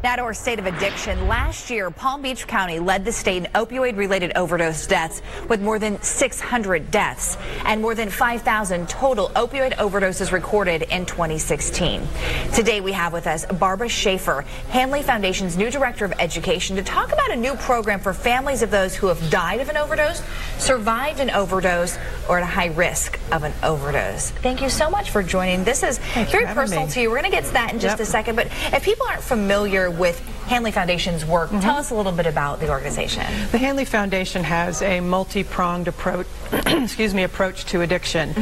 Now to our state of addiction. Last year, Palm Beach County led the state in opioid-related overdose deaths with more than 600 deaths and more than 5,000 total opioid overdoses recorded in 2016. Today we have with us Barbara Shafer, Hanley Foundation's new Director of Education, to talk about a new program for families of those who have died of an overdose, survived an overdose, or at a high risk of an overdose. Thank you so much for joining. This is very personal to you. We're going to get to that in just a second, but if people aren't familiar with Hanley Foundation's work, tell us a little bit about the organization. The Hanley Foundation has a multi-pronged approach, approach to addiction.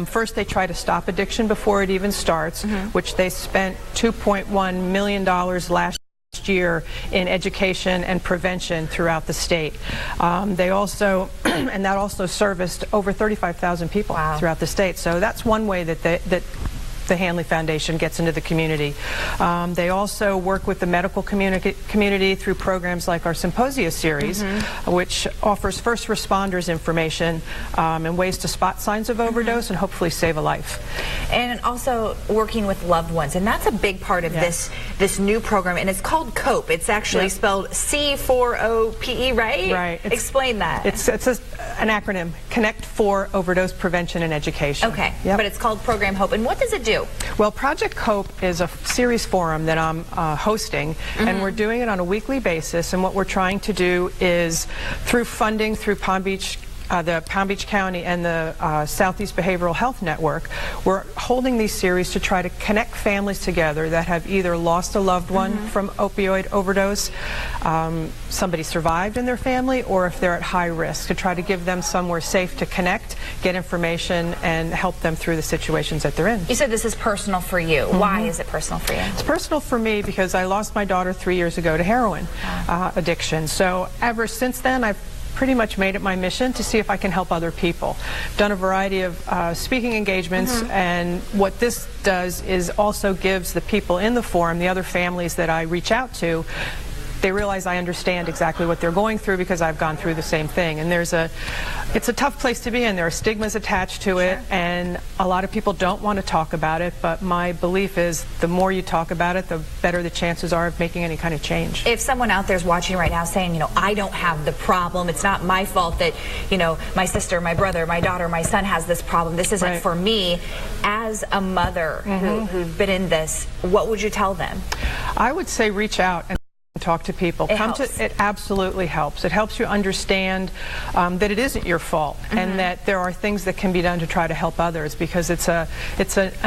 First, they try to stop addiction before it even starts, which they spent $2.1 million last year in education and prevention throughout the state. They also, and that also serviced over 35,000 people throughout the state. So that's one way that the Hanley Foundation gets into the community. They also work with the medical community through programs like our Symposia series, which offers first responders information and ways to spot signs of overdose and hopefully save a life. And also working with loved ones, and that's a big part of this new program, and it's called COPE. It's actually spelled C4OPE, right? Right. Explain that. It's an acronym, Connect for Overdose Prevention and Education. Okay, but it's called Program HOPE, and what does it do? Well, Project COPE is a series forum that I'm hosting, and we're doing it on a weekly basis, and what we're trying to do is, through funding through the Palm Beach County and the Southeast Behavioral Health Network, we're holding these series to try to connect families together that have either lost a loved one from opioid overdose, somebody survived in their family, or if they're at high risk, to try to give them somewhere safe to connect, get information, and help them through the situations that they're in. You said this is personal for you. Why is it personal for you? It's personal for me because I lost my daughter 3 years ago to heroin addiction. So ever since then, I've pretty much made it my mission to see if I can help other people. Done a variety of speaking engagements, and what this does is also gives the people in the forum, the other families that I reach out to, they realize I understand exactly what they're going through because I've gone through the same thing. And it's a tough place to be in. There are stigmas attached to it, and a lot of people don't want to talk about it, but my belief is the more you talk about it, the better the chances are of making any kind of change. If someone out there is watching right now saying, you know, I don't have the problem, it's not my fault that, you know, my sister, my brother, my daughter, my son has this problem, this isn't for me, as a mother who's been in this, what would you tell them? I would say reach out and talk to people. It absolutely helps. It helps you understand that it isn't your fault, and that there are things that can be done to try to help others, because it's a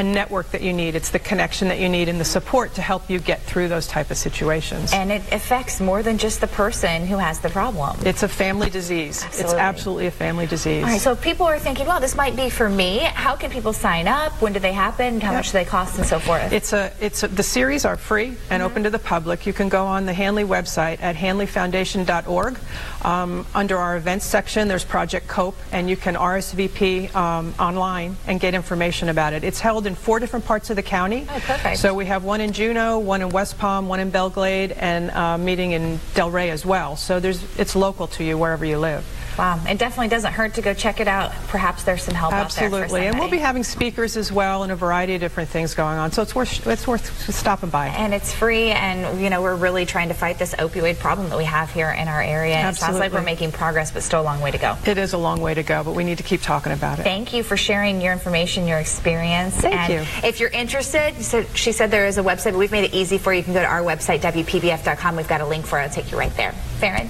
network that you need. It's the connection that you need and the support to help you get through those type of situations. And it affects more than just the person who has the problem. It's a family disease. It's absolutely a family disease. All right, so if people are thinking, well, this might be for me, how can people sign up? When do they happen? How much do they cost, and so forth? The series are free and open to the public. You can go on the Hanley website at hanleyfoundation.org. Under our events section, there's Project COPE, and you can RSVP online and get information about it. It's held in 4 different parts of the county. Oh, perfect. So we have one in Juneau, one in West Palm, one in Belglade, and a meeting in Delray as well. So it's local to you wherever you live. Wow, it definitely doesn't hurt to go check it out. Perhaps there's some help out there for somebody. Absolutely, and we'll be having speakers as well and a variety of different things going on. So it's worth stopping by. And it's free, and you know, we're really trying to fight this opioid problem that we have here in our area. And it sounds like we're making progress, but still a long way to go. It is a long way to go, but we need to keep talking about it. Take you for sharing your information, your experience. Thank you. If you're interested, she said there is a website, but we've made it easy for you. You can go to our website, WPBF.com. We've got a link for it. I'll take you right there. Farron?